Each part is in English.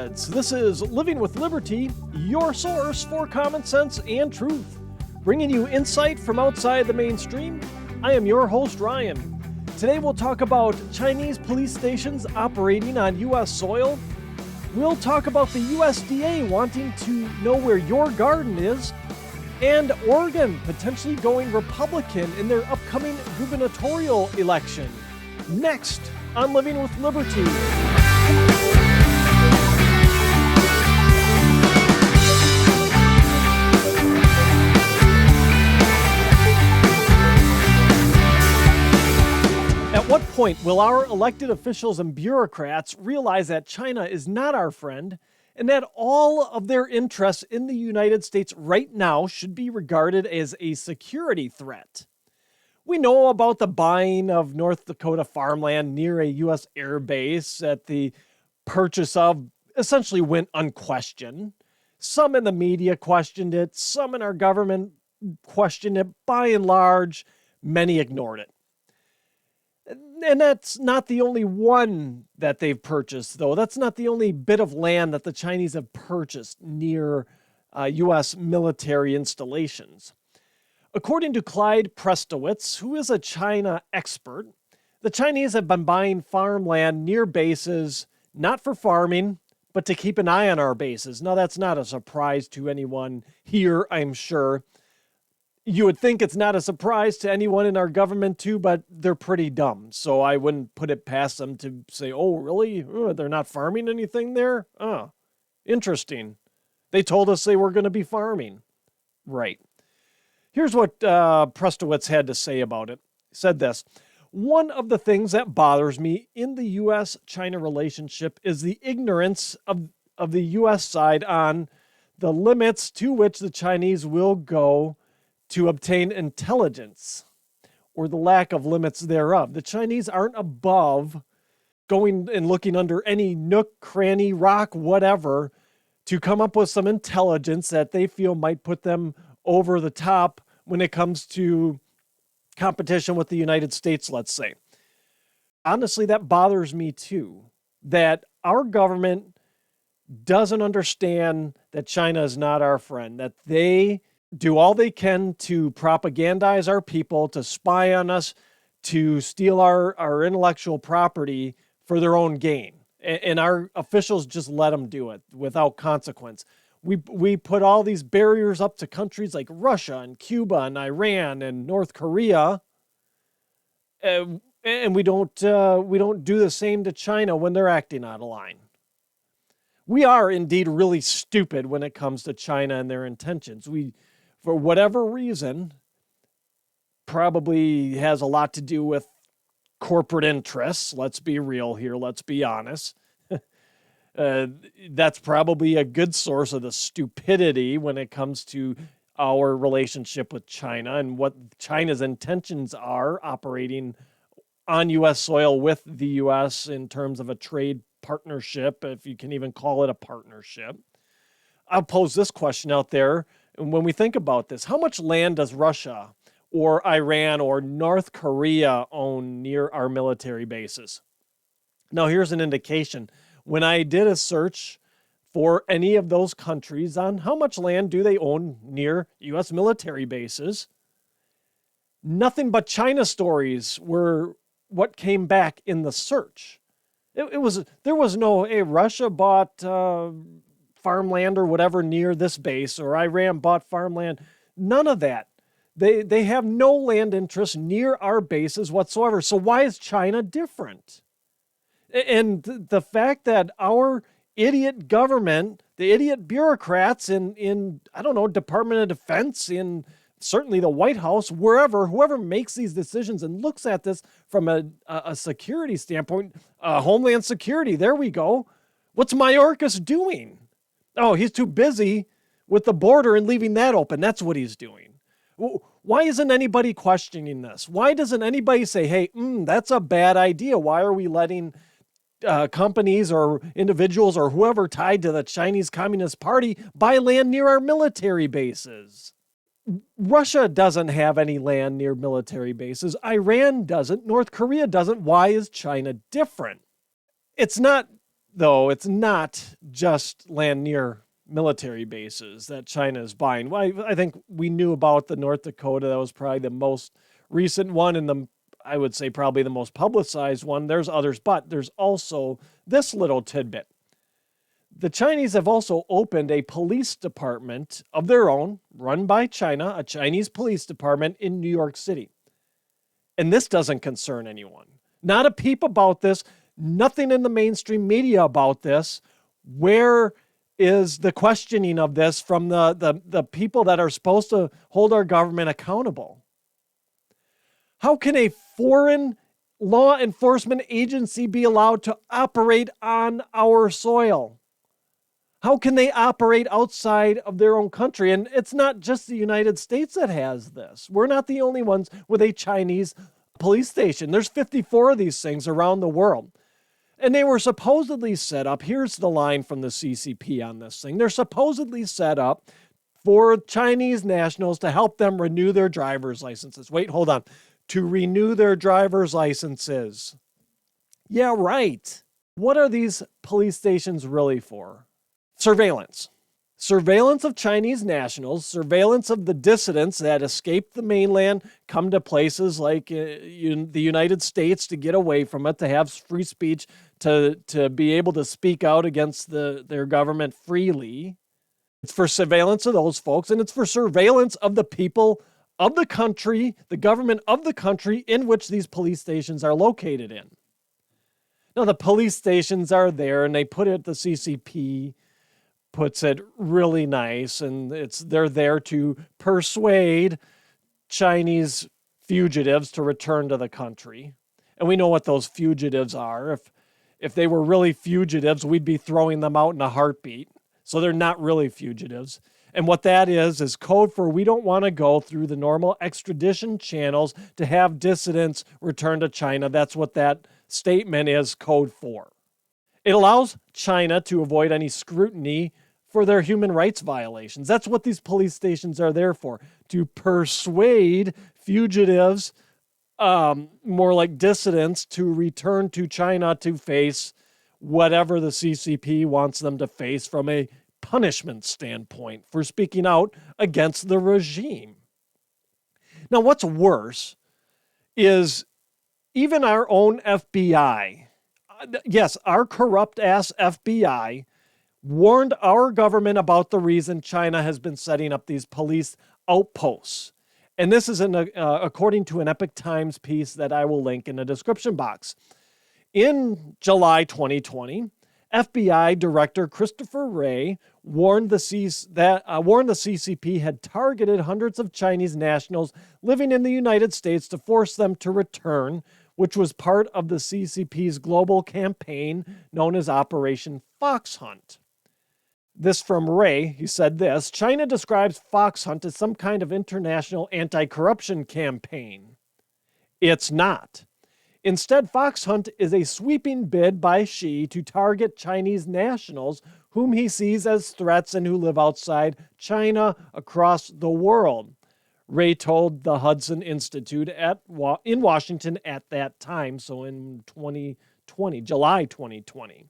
Knuckleheads. This is Living with Liberty, your source for common sense and truth. Bringing you insight from outside the mainstream, I am your host, Ryan. Today we'll talk about Chinese police stations operating on U.S. soil. We'll talk about the USDA wanting to know where your garden is, and Oregon potentially going Republican in their upcoming gubernatorial election. Next on Living with Liberty. At what point will our elected officials and bureaucrats realize that China is not our friend and that all of their interests in the United States right now should be regarded as a security threat? We know about the buying of North Dakota farmland near a U.S. air base that the purchase of essentially went unquestioned. Some in the media questioned it, some in our government questioned it. By and large, many ignored it. And that's not the only one that they've purchased, though. That's not the only bit of land that the Chinese have purchased near U.S. military installations. According to Clyde Prestowitz, who is a China expert, the Chinese have been buying farmland near bases, not for farming, but to keep an eye on our bases. Now, that's not a surprise to anyone here, I'm sure. You would think it's not a surprise to anyone in our government too, but they're pretty dumb. So I wouldn't put it past them to say, oh, really? They're not farming anything there? Oh, interesting. They told us they were going to be farming. Right. Here's what Prestowitz had to say about it. He said this: one of the things that bothers me in the U.S.-China relationship is the ignorance of the U.S. side on the limits to which the Chinese will go to obtain intelligence, or the lack of limits thereof. The Chinese aren't above going and looking under any nook, cranny, rock, whatever, to come up with some intelligence that they feel might put them over the top when it comes to competition with the United States, let's say. Honestly, that bothers me too, that our government doesn't understand that China is not our friend, that they do all they can to propagandize our people, to spy on us, to steal our intellectual property for their own gain. And our officials just let them do it without consequence. We put all these barriers up to countries like Russia and Cuba and Iran and North Korea, and we don't do the same to China when they're acting out of line. We are indeed really stupid when it comes to China and their intentions. We, for whatever reason, probably has a lot to do with corporate interests. Let's be real here. Let's be honest. That's probably a good source of the stupidity when it comes to our relationship with China and what China's intentions are operating on U.S. soil with the U.S. in terms of a trade partnership, if you can even call it a partnership. I'll pose this question out there. And when we think about this, how much land does Russia or Iran or North Korea own near our military bases? Now, here's an indication. When I did a search for any of those countries on how much land do they own near U.S. military bases, nothing but China stories were what came back in the search. There was no, hey, Russia bought farmland or whatever near this base, or Iran bought farmland. None of that. They have no land interest near our bases whatsoever. So why is China different? And the fact that our idiot government, the idiot bureaucrats in I don't know, Department of Defense, in certainly the White House, whoever makes these decisions and looks at this from a security standpoint, Homeland Security, there we go. What's Mayorkas doing? Oh, he's too busy with the border and leaving that open. That's what he's doing. Why isn't anybody questioning this? Why doesn't anybody say, hey, that's a bad idea. Why are we letting companies or individuals or whoever tied to the Chinese Communist Party buy land near our military bases? Russia doesn't have any land near military bases. Iran doesn't. North Korea doesn't. Why is China different? It's not though, it's not just land near military bases that China is buying. Well, I think we knew about the North Dakota. That was probably the most recent one and I would say probably the most publicized one. There's others, but there's also this little tidbit. The Chinese have also opened a police department of their own, run by China, a Chinese police department in New York City. And this doesn't concern anyone. Not a peep about this, nothing in the mainstream media about this. Where is the questioning of this from the people that are supposed to hold our government accountable? How can a foreign law enforcement agency be allowed to operate on our soil? How can they operate outside of their own country? And it's not just the United States that has this. We're not the only ones with a Chinese police station. There's 54 of these things around the world. And they were supposedly set up. Here's the line from the CCP on this thing. They're supposedly set up for Chinese nationals to help them renew their driver's licenses. Wait, hold on. To renew their driver's licenses. Yeah, right. What are these police stations really for? Surveillance. Surveillance of Chinese nationals, surveillance of the dissidents that escape the mainland, come to places like the United States to get away from it, to have free speech, to be able to speak out against their government freely. It's for surveillance of those folks, and it's for surveillance of the people of the country, the government of the country in which these police stations are located in. Now, the police stations are there, and they put it, the CCP puts it really nice, and they're there to persuade Chinese fugitives to return to the country. And we know what those fugitives are. If they were really fugitives, we'd be throwing them out in a heartbeat. So they're not really fugitives. And what that is code for we don't want to go through the normal extradition channels to have dissidents return to China. That's what that statement is code for. It allows China to avoid any scrutiny for their human rights violations. That's what these police stations are there for, to persuade fugitives, more like dissidents, to return to China to face whatever the CCP wants them to face from a punishment standpoint for speaking out against the regime. Now, what's worse is even our own FBI, yes, our corrupt-ass FBI, warned our government about the reason China has been setting up these police outposts. And this is according to an Epoch Times piece that I will link in the description box. In July 2020, FBI Director Christopher Wray warned the CCP had targeted hundreds of Chinese nationals living in the United States to force them to return, which was part of the CCP's global campaign known as Operation Fox Hunt. This from Ray, he said this: China describes Fox Hunt as some kind of international anti-corruption campaign. It's not. Instead, Fox Hunt is a sweeping bid by Xi to target Chinese nationals whom he sees as threats and who live outside China across the world, Ray told the Hudson Institute in Washington at that time, so in July 2020.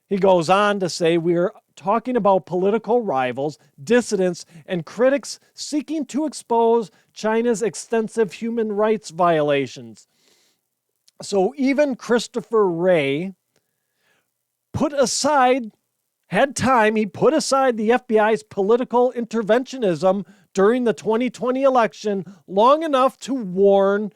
He goes on to say, we're talking about political rivals, dissidents, and critics seeking to expose China's extensive human rights violations. So even Christopher Wray he put aside the FBI's political interventionism during the 2020 election long enough to warn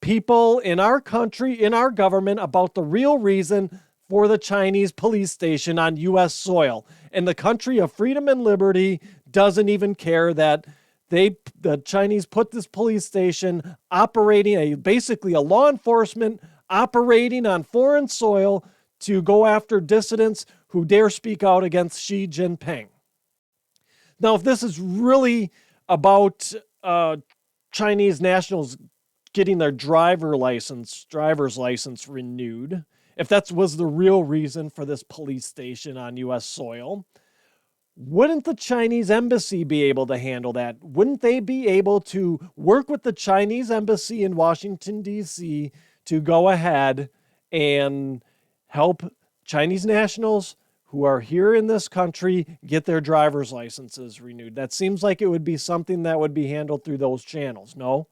people in our country, in our government, about the real reason for the Chinese police station on U.S. soil. And the country of freedom and liberty doesn't even care that the Chinese put this police station operating, basically a law enforcement operating on foreign soil to go after dissidents who dare speak out against Xi Jinping. Now, if this is really about Chinese nationals getting their driver's license renewed, if that was the real reason for this police station on U.S. soil, wouldn't the Chinese embassy be able to handle that? Wouldn't they be able to work with the Chinese embassy in Washington, D.C. to go ahead and help Chinese nationals who are here in this country get their driver's licenses renewed. That seems like it would be something that would be handled through those channels, no?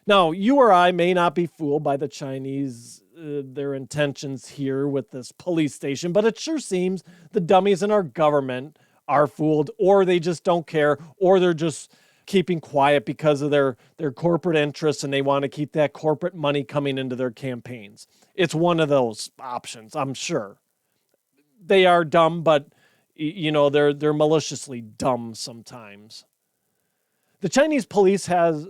Now, you or I may not be fooled by the Chinese, their intentions here with this police station, but it sure seems the dummies in our government are fooled, or they just don't care, or they're just keeping quiet because of their corporate interests and they want to keep that corporate money coming into their campaigns. It's one of those options, I'm sure. They are dumb, but they're maliciously dumb sometimes. The Chinese police have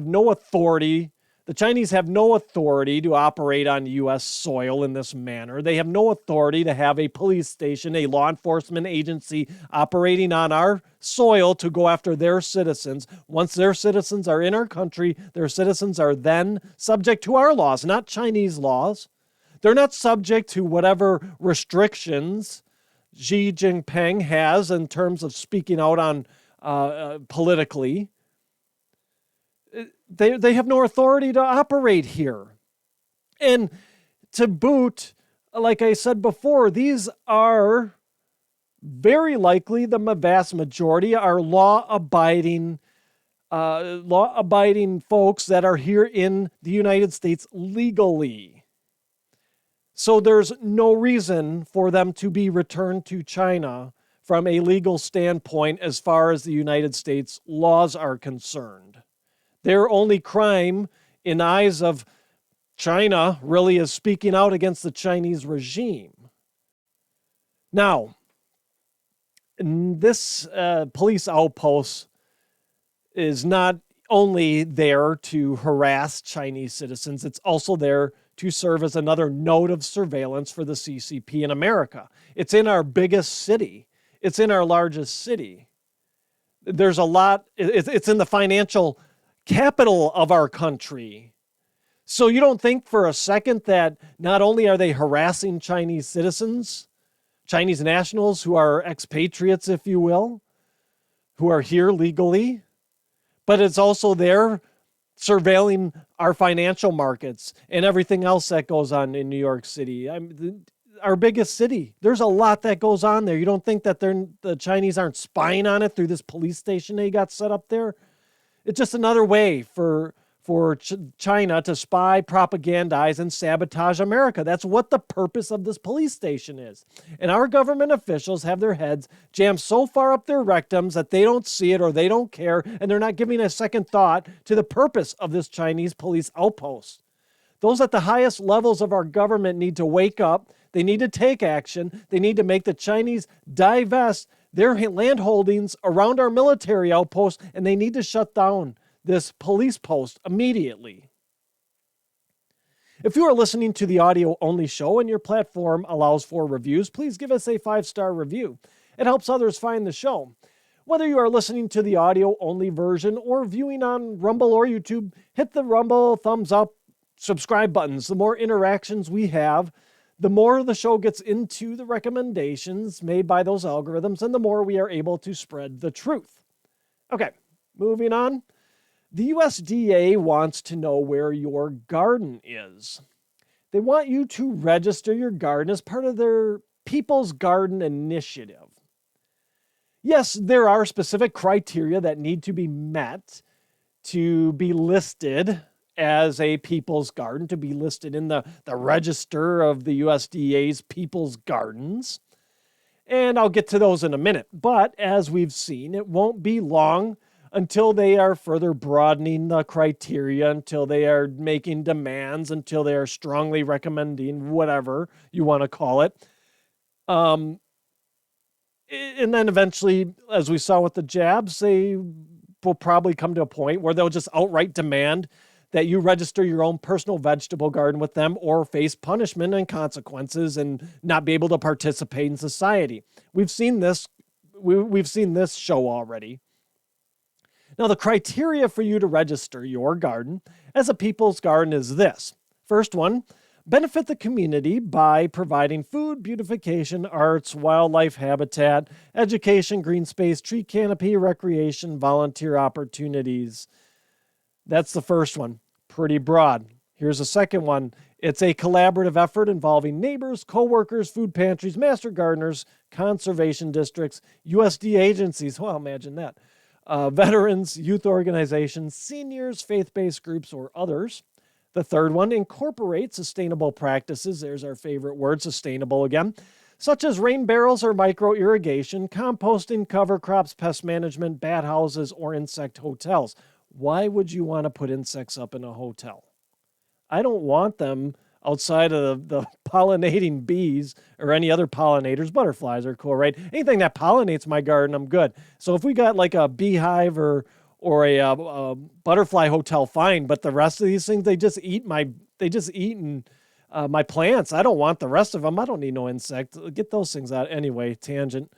no authority. The Chinese have no authority to operate on U.S. soil in this manner. They have no authority to have a police station, a law enforcement agency operating on our soil to go after their citizens. Once their citizens are in our country, their citizens are then subject to our laws, not Chinese laws. They're not subject to whatever restrictions Xi Jinping has in terms of speaking out on politically. They have no authority to operate here. And to boot, like I said before, these are very likely, the vast majority are law-abiding folks that are here in the United States legally. So there's no reason for them to be returned to China from a legal standpoint as far as the United States laws are concerned. Their only crime in eyes of China really is speaking out against the Chinese regime. Now, this police outpost is not only there to harass Chinese citizens, it's also there to serve as another node of surveillance for the CCP in America. It's in our biggest city. It's in our largest city. There's a lot, it's in the financial capital of our country. So you don't think for a second that not only are they harassing Chinese citizens, Chinese nationals who are expatriates, if you will, who are here legally, but it's also there surveilling our financial markets and everything else that goes on in New York City. Our biggest city. There's a lot that goes on there. You don't think that the Chinese aren't spying on it through this police station they got set up there? It's just another way for China to spy, propagandize, and sabotage America. That's what the purpose of this police station is. And our government officials have their heads jammed so far up their rectums that they don't see it or they don't care, and they're not giving a second thought to the purpose of this Chinese police outpost. Those at the highest levels of our government need to wake up. They need to take action. They need to make the Chinese divest their land holdings around our military outposts, and they need to shut down this police post immediately. If you are listening to the audio-only show and your platform allows for reviews, please give us a 5-star review. It helps others find the show. Whether you are listening to the audio-only version or viewing on Rumble or YouTube, hit the Rumble thumbs up, subscribe buttons. The more interactions we have, the more the show gets into the recommendations made by those algorithms, and the more we are able to spread the truth. Okay, moving on. The USDA wants to know where your garden is. They want you to register your garden as part of their People's Garden Initiative. Yes, there are specific criteria that need to be met to be listed as a People's Garden, to be listed in the register of the USDA's People's Gardens. And I'll get to those in a minute. But as we've seen, it won't be long until they are further broadening the criteria, until they are making demands, until they are strongly recommending whatever you want to call it. And then eventually, as we saw with the jabs, they will probably come to a point where they'll just outright demand that you register your own personal vegetable garden with them or face punishment and consequences and not be able to participate in society. We've seen this. We've seen this show already. Now, the criteria for you to register your garden as a People's Garden is this. First one, benefit the community by providing food, beautification, arts, wildlife habitat, education, green space, tree canopy, recreation, volunteer opportunities. That's the first one. Pretty broad. Here's a second one. It's a collaborative effort involving neighbors, co-workers, food pantries, master gardeners, conservation districts, USDA agencies. Well, imagine that. Veterans, youth organizations, seniors, faith-based groups, or others. The third one, incorporate sustainable practices. There's our favorite word, sustainable again, such as rain barrels or micro irrigation, composting, cover crops, pest management, bat houses, or insect hotels. Why would you want to put insects up in a hotel? I don't want them outside of the pollinating bees or any other pollinators. Butterflies are cool, right? Anything that pollinates my garden, I'm good. So if we got like a beehive or a butterfly hotel, fine. But the rest of these things, they just eat my plants. I don't want the rest of them. I don't need no insect. Get those things out anyway. Tangent.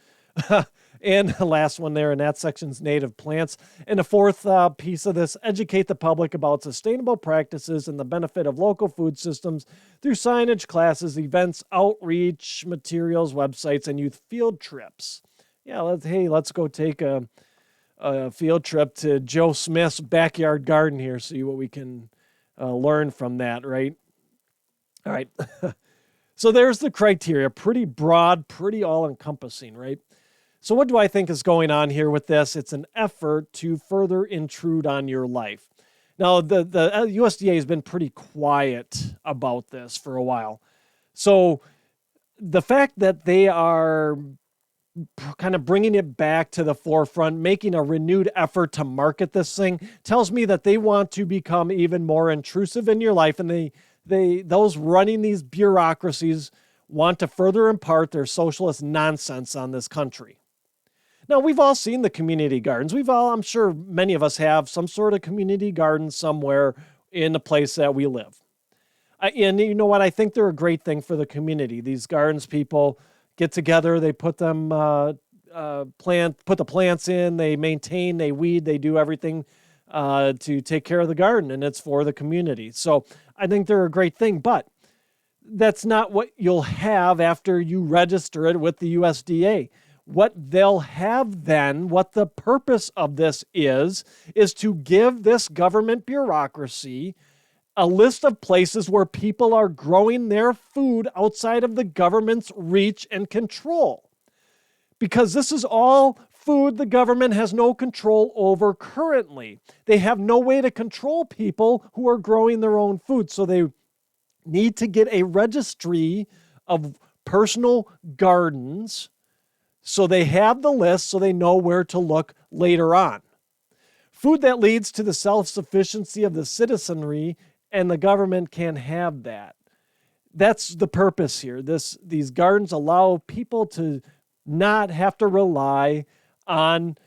And the last one there in that section's native plants. And the fourth piece of this, educate the public about sustainable practices and the benefit of local food systems through signage, classes, events, outreach, materials, websites, and youth field trips. Yeah, let's go take a field trip to Joe Smith's backyard garden here, see what we can learn from that, right? All right. So there's the criteria, pretty broad, pretty all-encompassing, right? So what do I think is going on here with this? It's an effort to further intrude on your life. Now, the USDA has been pretty quiet about this for a while. So the fact that they are kind of bringing it back to the forefront, making a renewed effort to market this thing, tells me that they want to become even more intrusive in your life. And those running these bureaucracies want to further impart their socialist nonsense on this country. Now, we've all seen the community gardens. I'm sure many of us have some sort of community garden somewhere in the place that we live. And you know what? I think they're a great thing for the community. These gardens, people get together, they put them, put the plants in, they maintain, they weed, they do everything to take care of the garden, and it's for the community. So I think they're a great thing, but that's not what you'll have after you register it with the USDA. What they'll have then, what the purpose of this is to give this government bureaucracy a list of places where people are growing their food outside of the government's reach and control. Because this is all food the government has no control over currently. They have no way to control people who are growing their own food. So they need to get a registry of personal gardens so they have the list so they know where to look later on. Food that leads to the self-sufficiency of the citizenry, and the government can have that. That's the purpose here. These gardens allow people to not have to rely on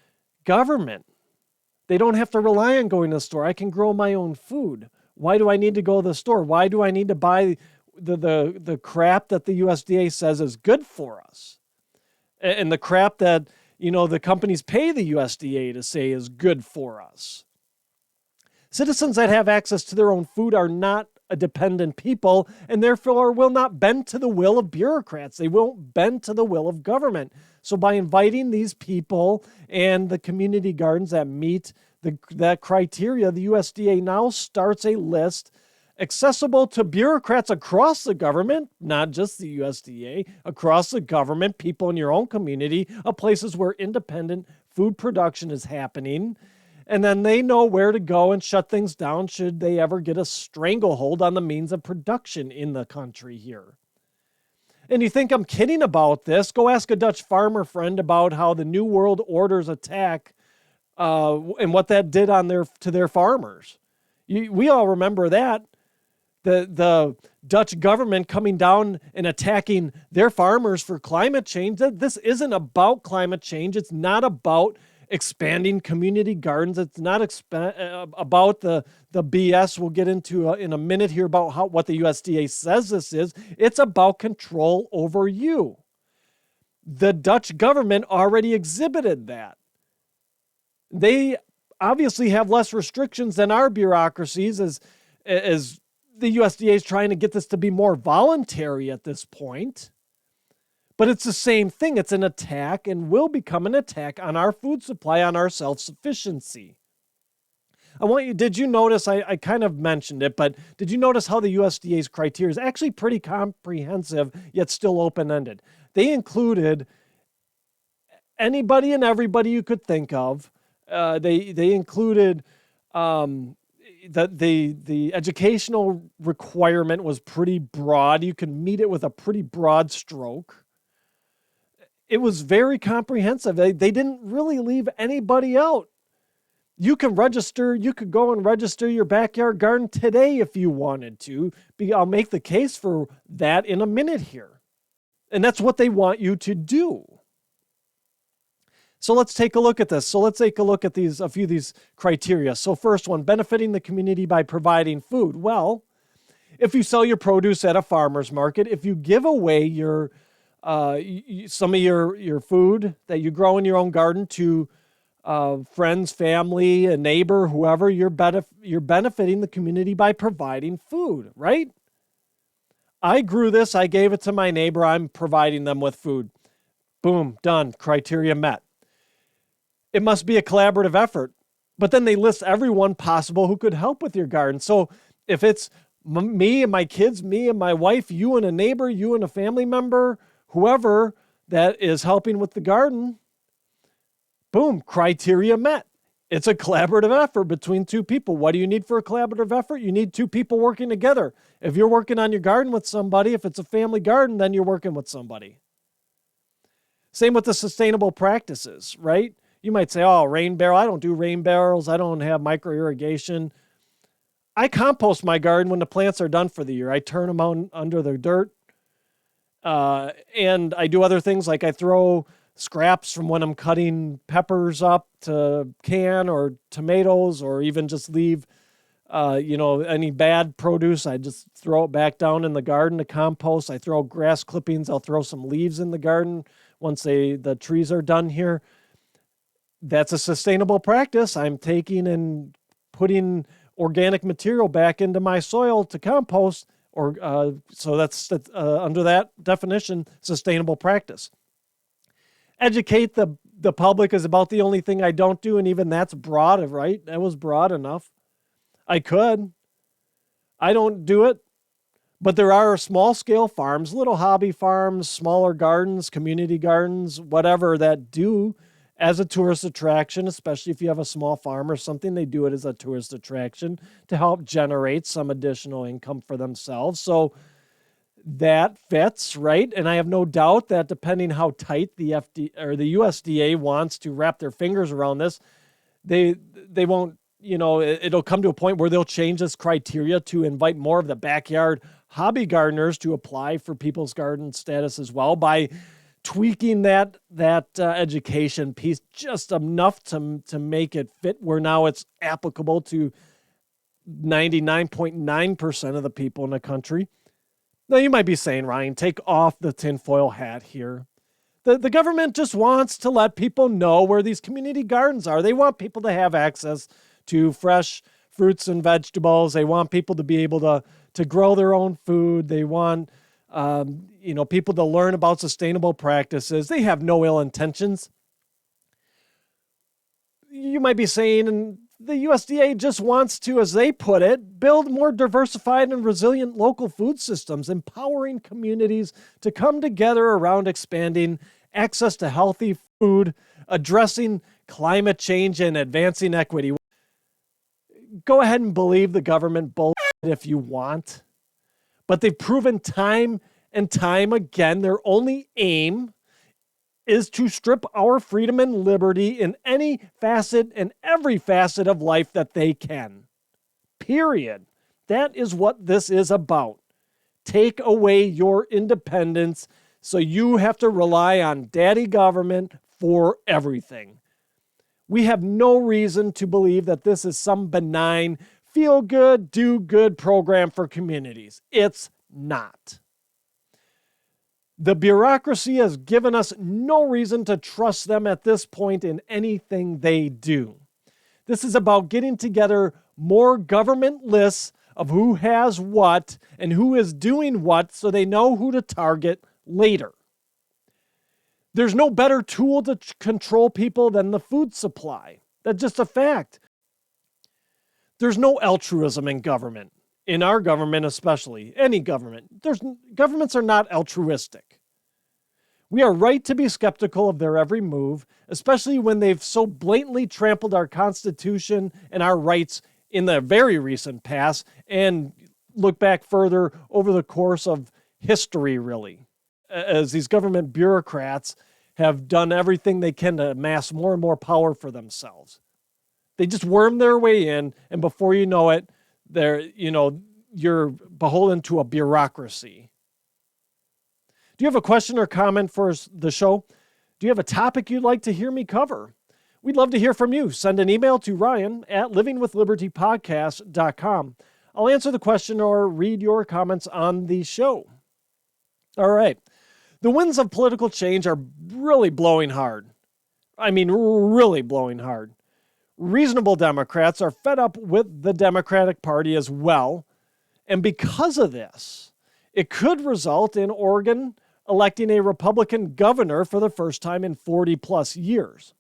government. They don't have to rely on going to the store. I can grow my own food. Why do I need to go to the store? Why do I need to buy the crap that the USDA says is good for us? And the crap that, the companies pay the USDA to say is good for us. Citizens that have access to their own food are not a dependent people and therefore will not bend to the will of bureaucrats. They won't bend to the will of government. So by inviting these people and the community gardens that meet that criteria, the USDA now starts a list accessible to bureaucrats across the government, not just the USDA, across the government, people in your own community, of places where independent food production is happening. And then they know where to go and shut things down should they ever get a stranglehold on the means of production in the country here. And you think I'm kidding about this? Go ask a Dutch farmer friend about how the New World Order's attack and what that did to their farmers. We all remember that. The Dutch government coming down and attacking their farmers for climate change. This isn't about climate change. It's not about expanding community gardens. It's not about the BS we'll get into in a minute here about what the USDA says this is. It's about control over you. The Dutch government already exhibited that. They obviously have less restrictions than our bureaucracies as the USDA is trying to get this to be more voluntary at this point. But it's the same thing. It's an attack and will become an attack on our food supply, on our self-sufficiency. Did you notice, I kind of mentioned it, but did you notice how the USDA's criteria is actually pretty comprehensive, yet still open-ended? They included anybody and everybody you could think of. They included the educational requirement was pretty broad. You can meet it with a pretty broad stroke. It was very comprehensive. They didn't really leave anybody out. You can register. You could go and register your backyard garden today if you wanted to. I'll make the case for that in a minute here. And that's what they want you to do. So let's take a look at this. So let's take a look at a few of these criteria. So first one, benefiting the community by providing food. Well, if you sell your produce at a farmer's market, if you give away some of your food that you grow in your own garden to friends, family, a neighbor, whoever, you're benefiting the community by providing food, right? I grew this. I gave it to my neighbor. I'm providing them with food. Boom, done. Criteria met. It must be a collaborative effort. But then they list everyone possible who could help with your garden. So if it's me and my kids, me and my wife, you and a neighbor, you and a family member, whoever that is helping with the garden, boom, criteria met. It's a collaborative effort between two people. What do you need for a collaborative effort? You need two people working together. If you're working on your garden with somebody, if it's a family garden, then you're working with somebody. Same with the sustainable practices, right? You might say, oh, rain barrel. I don't do rain barrels. I don't have micro irrigation. I compost my garden when the plants are done for the year. I turn them out under the dirt. And I do other things like I throw scraps from when I'm cutting peppers up to can or tomatoes, or even just leave, any bad produce. I just throw it back down in the garden to compost. I throw grass clippings. I'll throw some leaves in the garden once the trees are done here. That's a sustainable practice. I'm taking and putting organic material back into my soil to compost, so that's under that definition, sustainable practice. Educate the public is about the only thing I don't do, and even that's broad, right? That was broad enough. I could. I don't do it, but there are small-scale farms, little hobby farms, smaller gardens, community gardens, whatever, that do as a tourist attraction, especially if you have a small farm or something, they do it as a tourist attraction to help generate some additional income for themselves. So that fits, right? And I have no doubt that depending how tight the USDA wants to wrap their fingers around this, they won't, it'll come to a point where they'll change this criteria to invite more of the backyard hobby gardeners to apply for people's garden status as well, by tweaking that education piece just enough to make it fit where now it's applicable to 99.9% of the people in the country. Now, you might be saying, Ryan, take off the tinfoil hat here. The government just wants to let people know where these community gardens are. They want people to have access to fresh fruits and vegetables. They want people to be able to grow their own food. They want people to learn about sustainable practices. They have no ill intentions. You might be saying, and the USDA just wants to, as they put it, build more diversified and resilient local food systems, empowering communities to come together around expanding access to healthy food, addressing climate change, and advancing equity. Go ahead and believe the government bullshit if you want. But they've proven time and time again their only aim is to strip our freedom and liberty in any facet and every facet of life that they can. Period. That is what this is about. Take away your independence so you have to rely on daddy government for everything. We have no reason to believe that this is some benign, feel-good, do-good program for communities. It's not. The bureaucracy has given us no reason to trust them at this point in anything they do. This is about getting together more government lists of who has what and who is doing what so they know who to target later. There's no better tool to control people than the food supply. That's just a fact. There's no altruism in government, in our government especially, any government. Governments are not altruistic. We are right to be skeptical of their every move, especially when they've so blatantly trampled our Constitution and our rights in the very recent past, and look back further over the course of history, really, as these government bureaucrats have done everything they can to amass more and more power for themselves. They just worm their way in, and before you know it, you're beholden to a bureaucracy. Do you have a question or comment for the show? Do you have a topic you'd like to hear me cover? We'd love to hear from you. Send an email to ryan@livingwithlibertypodcast.com. I'll answer the question or read your comments on the show. All right. The winds of political change are really blowing hard. I mean, really blowing hard. Reasonable Democrats are fed up with the Democratic Party as well. And because of this, it could result in Oregon electing a Republican governor for the first time in 40 plus years.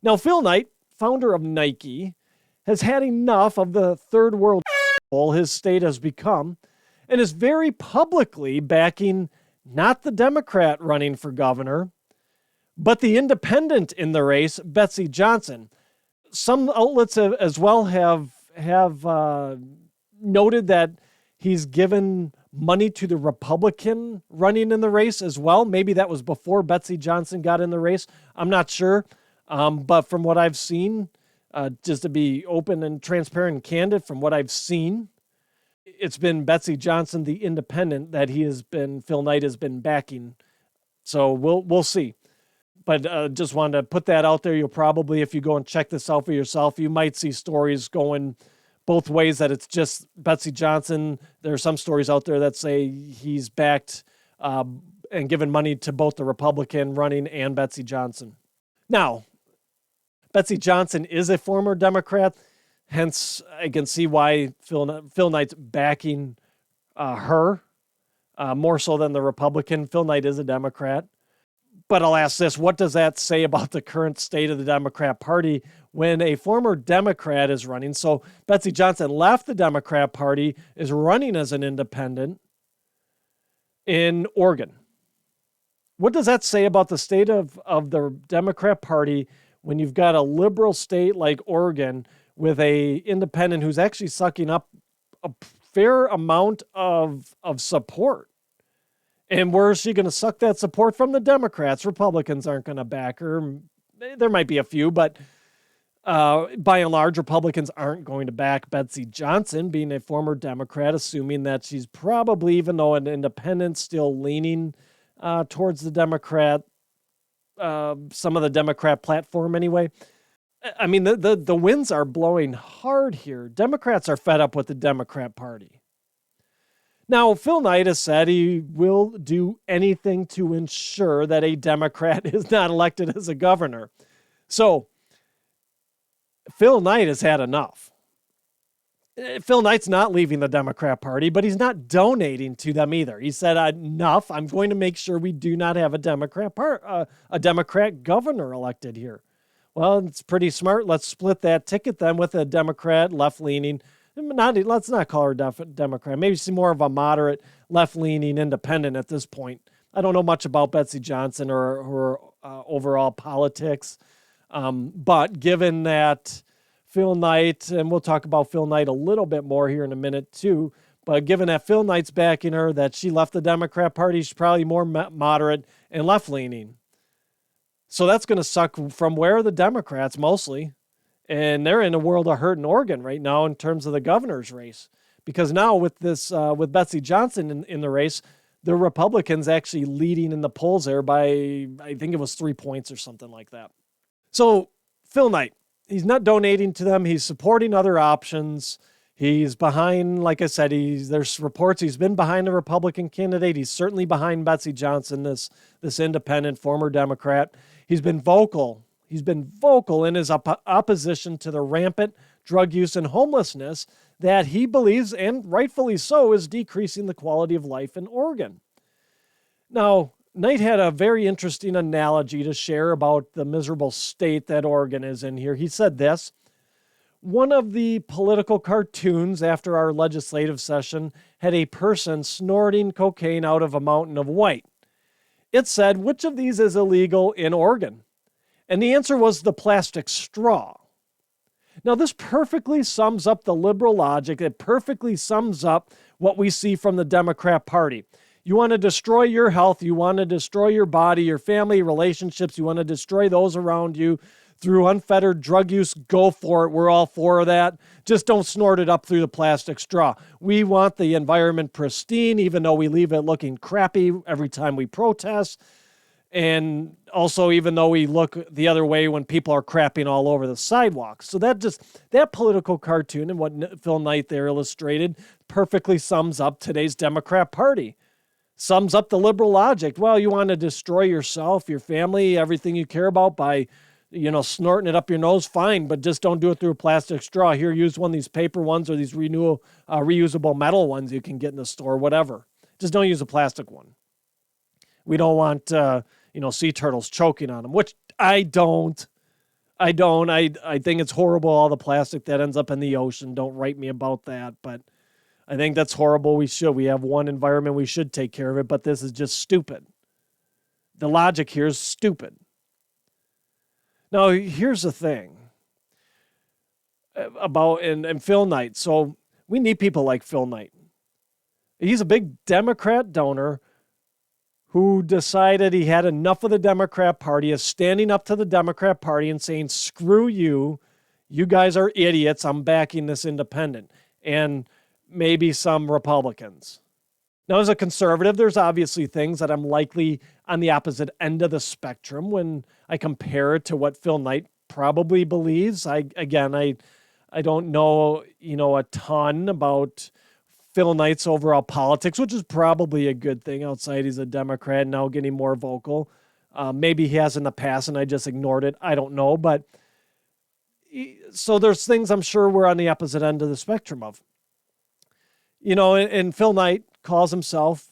Now, Phil Knight, founder of Nike, has had enough of the third world his state has become and is very publicly backing not the Democrat running for governor, but the independent in the race, Betsy Johnson. Some outlets as well have noted that he's given money to the Republican running in the race as well. Maybe that was before Betsy Johnson got in the race. I'm not sure. But from what I've seen, just to be open and transparent and candid, from what I've seen, it's been Betsy Johnson, the independent, that Phil Knight has been backing. So we'll see. But just wanted to put that out there. You'll probably, if you go and check this out for yourself, you might see stories going both ways that it's just Betsy Johnson. There are some stories out there that say he's backed and given money to both the Republican running and Betsy Johnson. Now, Betsy Johnson is a former Democrat, hence I can see why Phil Knight's backing her more so than the Republican. Phil Knight is a Democrat. But I'll ask this, what does that say about the current state of the Democrat Party when a former Democrat is running? So Betsy Johnson left the Democrat Party, is running as an independent in Oregon. What does that say about the state of the Democrat Party when you've got a liberal state like Oregon with a independent who's actually sucking up a fair amount of support? And where is she going to suck that support from? The Democrats. Republicans aren't going to back her. There might be a few, but by and large, Republicans aren't going to back Betsy Johnson, being a former Democrat, assuming that she's probably, even though an independent, still leaning towards the Democrat, some of the Democrat platform anyway. I mean, the winds are blowing hard here. Democrats are fed up with the Democrat Party. Now, Phil Knight has said he will do anything to ensure that a Democrat is not elected as a governor. So, Phil Knight has had enough. Phil Knight's not leaving the Democrat Party, but he's not donating to them either. He said, enough, I'm going to make sure we do not have a Democrat governor elected here. Well, it's pretty smart. Let's split that ticket then with a Democrat, left-leaning. Let's not call her Democrat. Maybe she's more of a moderate, left-leaning independent at this point. I don't know much about Betsy Johnson or her overall politics. But given that Phil Knight, and we'll talk about Phil Knight a little bit more here in a minute too, but given that Phil Knight's backing her, that she left the Democrat Party, she's probably more moderate and left-leaning. So that's going to suck from where? The Democrats mostly. And they're in a world of hurt in Oregon right now in terms of the governor's race. Because now with this, with Betsy Johnson in the race, the Republicans actually leading in the polls there by, I think it was 3 points or something like that. So Phil Knight, he's not donating to them. He's supporting other options. He's behind, like I said, there's reports he's been behind the Republican candidate. He's certainly behind Betsy Johnson, this independent former Democrat. He's been vocal. He's been vocal in his opposition to the rampant drug use and homelessness that he believes, and rightfully so, is decreasing the quality of life in Oregon. Now, Knight had a very interesting analogy to share about the miserable state that Oregon is in here. He said this: One of the political cartoons after our legislative session had a person snorting cocaine out of a mountain of white. It said, which of these is illegal in Oregon? And the answer was the plastic straw. Now, this perfectly sums up the liberal logic. It perfectly sums up what we see from the Democrat Party. You want to destroy your health. You want to destroy your body, your family, relationships. You want to destroy those around you through unfettered drug use. Go for it. We're all for that. Just don't snort it up through the plastic straw. We want the environment pristine, even though we leave it looking crappy every time we protest. And also, even though we look the other way when people are crapping all over the sidewalks. So that political cartoon and what Phil Knight there illustrated perfectly sums up today's Democrat Party. Sums up the liberal logic. Well, you want to destroy yourself, your family, everything you care about by, snorting it up your nose, fine, but just don't do it through a plastic straw. Here, use one of these paper ones or these reusable metal ones you can get in the store, whatever. Just don't use a plastic one. We don't want, sea turtles choking on them, which I don't. I think it's horrible, all the plastic that ends up in the ocean. Don't write me about that, but I think that's horrible. We have one environment. We should take care of it, but this is just stupid. The logic here is stupid. Now, here's the thing about and Phil Knight. So we need people like Phil Knight. He's a big Democrat donor who decided he had enough of the Democrat Party, is standing up to the Democrat Party and saying, screw you, you guys are idiots, I'm backing this independent, and maybe some Republicans. Now, as a conservative, there's obviously things that I'm likely on the opposite end of the spectrum when I compare it to what Phil Knight probably believes. I don't know, a ton about Phil Knight's overall politics, which is probably a good thing outside. He's a Democrat now getting more vocal. Maybe he has in the past and I just ignored it. I don't know. But so there's things I'm sure we're on the opposite end of the spectrum of. And Phil Knight calls himself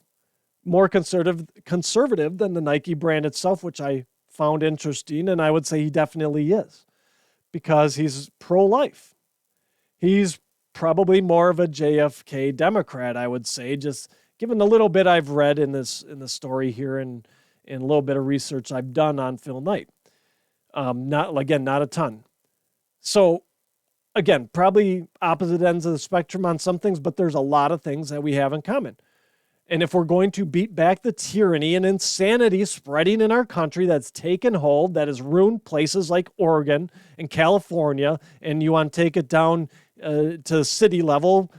more conservative than the Nike brand itself, which I found interesting. And I would say he definitely is because he's pro-life. He's probably more of a JFK Democrat, I would say, just given the little bit I've read in the story here and a little bit of research I've done on Phil Knight. Not a ton. So again, probably opposite ends of the spectrum on some things, but there's a lot of things that we have in common. And if we're going to beat back the tyranny and insanity spreading in our country that's taken hold, that has ruined places like Oregon and California, and you want to take it down to city level,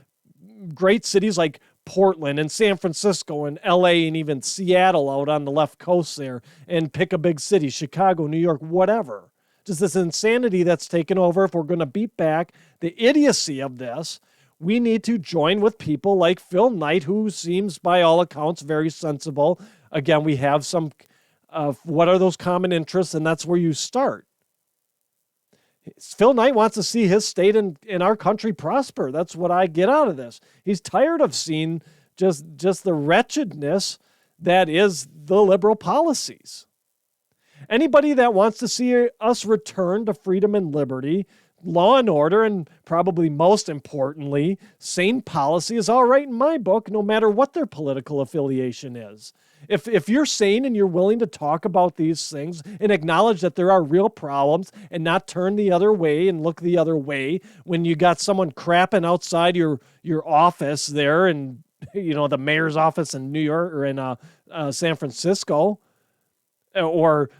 great cities like Portland and San Francisco and LA and even Seattle out on the left coast there, and pick a big city, Chicago, New York, whatever. Just this insanity that's taken over. If we're going to beat back the idiocy of this, we need to join with people like Phil Knight, who seems by all accounts very sensible. Again, we have some what are those common interests, and that's where you start. Phil Knight wants to see his state and our country prosper. That's what I get out of this. He's tired of seeing just the wretchedness that is the liberal policies. Anybody that wants to see us return to freedom and liberty, law and order, and probably most importantly, sane policy is all right in my book, no matter what their political affiliation is. If you're sane and you're willing to talk about these things and acknowledge that there are real problems and not turn the other way and look the other way when you got someone crapping outside your office there and the mayor's office in New York or in San Francisco, or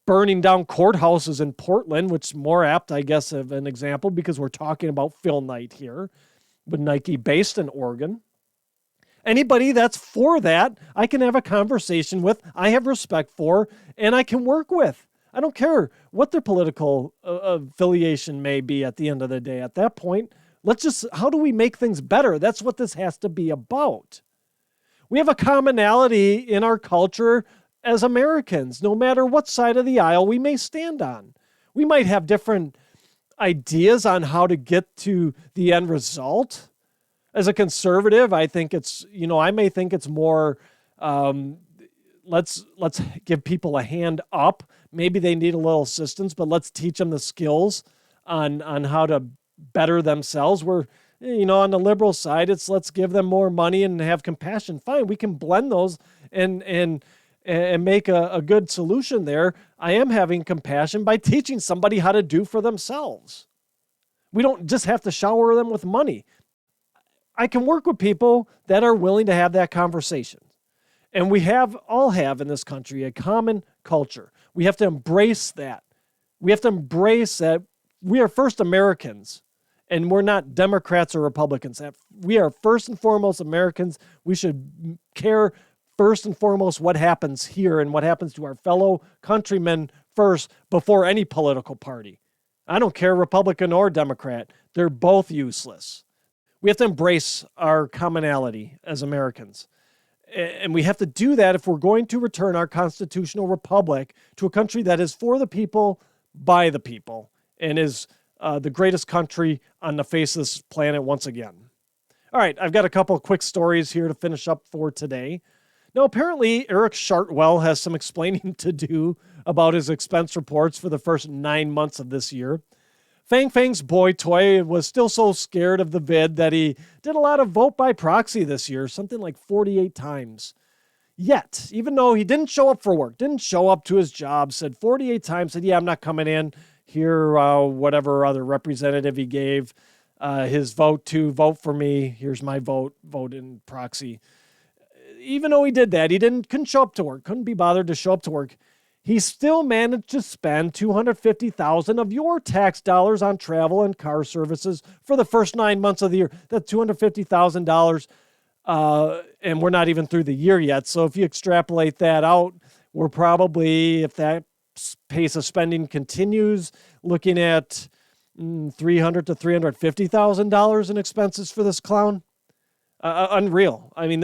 burning down courthouses in Portland, which is more apt, I guess, of an example because we're talking about Phil Knight here, but Nike based in Oregon. Anybody that's for that, I can have a conversation with, I have respect for, and I can work with. I don't care what their political affiliation may be at the end of the day. At that point, how do we make things better? That's what this has to be about. We have a commonality in our culture as Americans, no matter what side of the aisle we may stand on. We might have different ideas on how to get to the end result. As a conservative, I think I may think it's more, let's give people a hand up. Maybe they need a little assistance, but let's teach them the skills on how to better themselves. We're, on the liberal side, it's let's give them more money and have compassion. Fine, we can blend those and make a good solution there. I am having compassion by teaching somebody how to do for themselves. We don't just have to shower them with money. I can work with people that are willing to have that conversation. And we all have in this country a common culture. We have to embrace that. We have to embrace that we are first Americans and we're not Democrats or Republicans. We are first and foremost Americans. We should care first and foremost what happens here and what happens to our fellow countrymen first before any political party. I don't care Republican or Democrat. They're both useless. We have to embrace our commonality as Americans. And we have to do that if we're going to return our constitutional republic to a country that is for the people, by the people, and is the greatest country on the face of this planet once again. All right, I've got a couple of quick stories here to finish up for today. Now, apparently, Eric Shartwell has some explaining to do about his expense reports for the first 9 months of this year. Fang Fang's boy toy was still so scared of the vid that he did a lot of vote by proxy this year, something like 48 times. Yet, even though he didn't show up for work, didn't show up to his job, said 48 times, said, yeah, I'm not coming in here, whatever other representative he gave his vote to, vote for me, here's my vote in proxy. Even though he did that, he couldn't show up to work, couldn't be bothered to show up to work. He still managed to spend $250,000 of your tax dollars on travel and car services for the first 9 months of the year. That's $250,000, and we're not even through the year yet. So if you extrapolate that out, we're probably, if that pace of spending continues, looking at $300,000 to $350,000 in expenses for this clown. Unreal. I mean,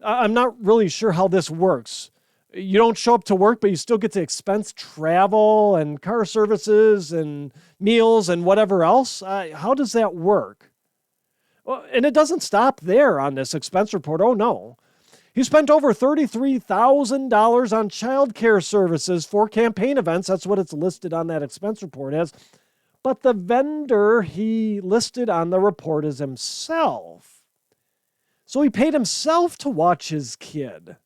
I'm not really sure how this works. You don't show up to work, but you still get to expense travel and car services and meals and whatever else. How does that work? Well, and it doesn't stop there on this expense report. Oh, no. He spent over $33,000 on child care services for campaign events. That's what it's listed on that expense report as. But the vendor he listed on the report is himself. So he paid himself to watch his kid.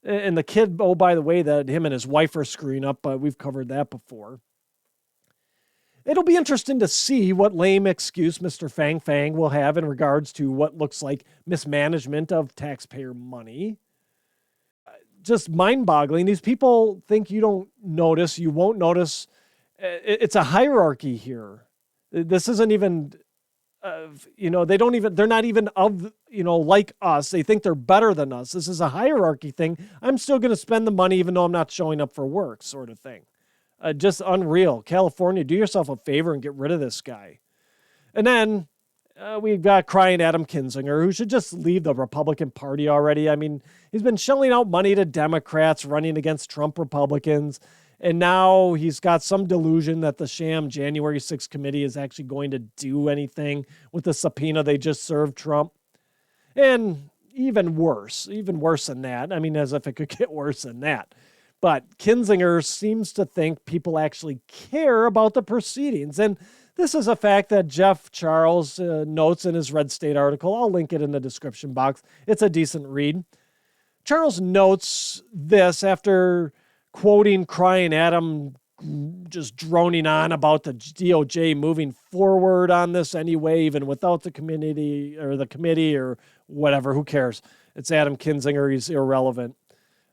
And the kid, oh, by the way, that him and his wife are screwing up, but we've covered that before. It'll be interesting to see what lame excuse Mr. Fang Fang will have in regards to what looks like mismanagement of taxpayer money. Just mind-boggling. These people think you don't notice, you won't notice. It's a hierarchy here. This isn't even... they're not even like us. They think they're better than us. This is a hierarchy thing. I'm still going to spend the money even though I'm not showing up for work, sort of thing. Just unreal. California, do yourself a favor and get rid of this guy. And then we've got crying Adam Kinzinger, who should just leave the Republican Party already. I mean, he's been shelling out money to Democrats running against Trump Republicans. And now he's got some delusion that the sham January 6th committee is actually going to do anything with the subpoena they just served Trump. And even worse than that. I mean, as if it could get worse than that. But Kinzinger seems to think people actually care about the proceedings. And this is a fact that Jeff Charles notes in his Red State article. I'll link it in the description box. It's a decent read. Charles notes this after quoting crying Adam just droning on about the DOJ moving forward on this anyway, even without the committee or whatever. Who cares? It's Adam Kinzinger. He's irrelevant.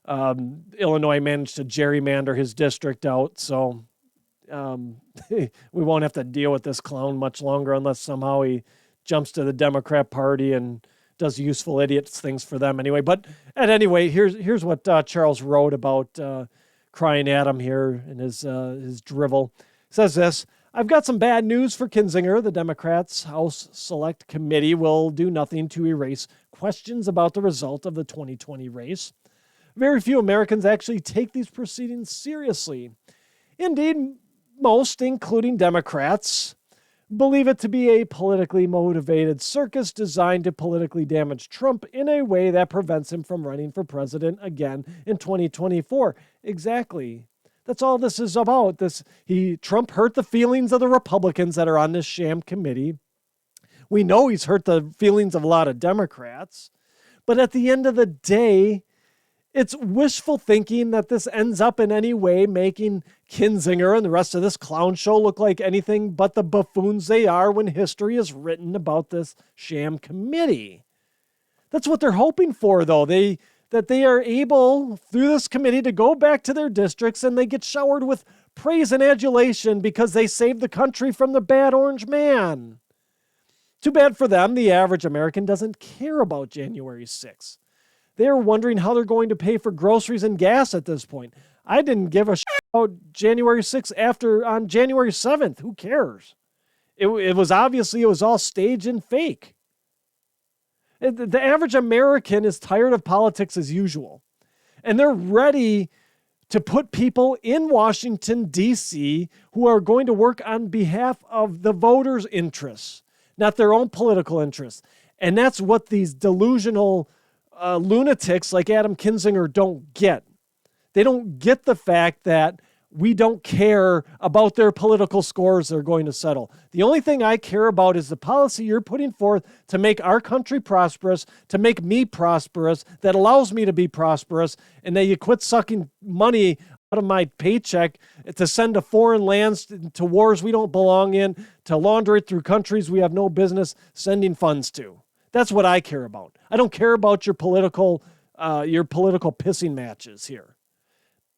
Illinois managed to gerrymander his district out, so we won't have to deal with this clown much longer unless somehow he jumps to the Democrat Party and does useful idiots things for them anyway. But anyway, here's what Charles wrote about crying Adam here in his drivel. It says this: I've got some bad news for Kinzinger. The Democrats' House Select Committee will do nothing to erase questions about the result of the 2020 race. Very few Americans actually take these proceedings seriously. Indeed, most, including Democrats, believe it to be a politically motivated circus designed to politically damage Trump in a way that prevents him from running for president again in 2024. Exactly. That's all this is about. Trump hurt the feelings of the Republicans that are on this sham committee. We know he's hurt the feelings of a lot of Democrats. But at the end of the day, it's wishful thinking that this ends up in any way making Kinzinger and the rest of this clown show look like anything but the buffoons they are when history is written about this sham committee. That's what they're hoping for, though. That they are able, through this committee, to go back to their districts and they get showered with praise and adulation because they saved the country from the bad orange man. Too bad for them, the average American doesn't care about January 6th. They're wondering how they're going to pay for groceries and gas at this point. I didn't give a shit about January 6th on January 7th. Who cares? It was all staged and fake. The average American is tired of politics as usual. And they're ready to put people in Washington, D.C. who are going to work on behalf of the voters' interests, not their own political interests. And that's what these delusional lunatics like Adam Kinzinger don't get. They don't get the fact that we don't care about their political scores they're going to settle. The only thing I care about is the policy you're putting forth to make our country prosperous, to make me prosperous, that allows me to be prosperous, and that you quit sucking money out of my paycheck to send to foreign lands, to wars we don't belong in, to launder it through countries we have no business sending funds to. That's what I care about. I don't care about your political pissing matches here.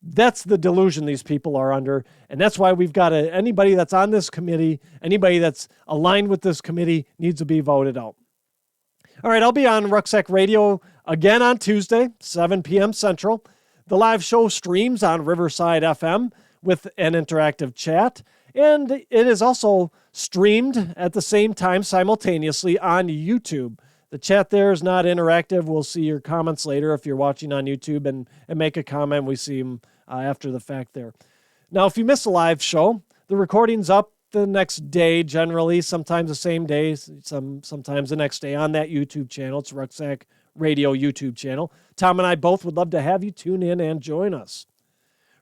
That's the delusion these people are under, and that's why we've got anybody that's on this committee, anybody that's aligned with this committee needs to be voted out. All right, I'll be on Rucksack Radio again on Tuesday, 7 p.m. Central. The live show streams on Riverside FM with an interactive chat, and it is also streamed at the same time simultaneously on YouTube. The chat there is not interactive. We'll see your comments later if you're watching on YouTube and make a comment. We see them after the fact there. Now, if you miss a live show, the recording's up the next day generally, sometimes the same day, sometimes the next day on that YouTube channel. It's Rucksack Radio YouTube channel. Tom and I both would love to have you tune in and join us.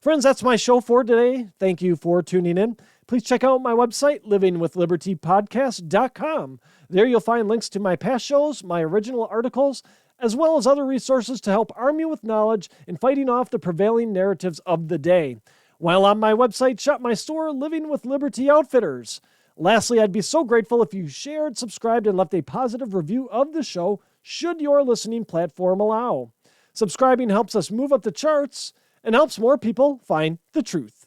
Friends, that's my show for today. Thank you for tuning in. Please check out my website, livingwithlibertypodcast.com. There you'll find links to my past shows, my original articles, as well as other resources to help arm you with knowledge in fighting off the prevailing narratives of the day. While on my website, shop my store, Living with Liberty Outfitters. Lastly, I'd be so grateful if you shared, subscribed, and left a positive review of the show, should your listening platform allow. Subscribing helps us move up the charts and helps more people find the truth.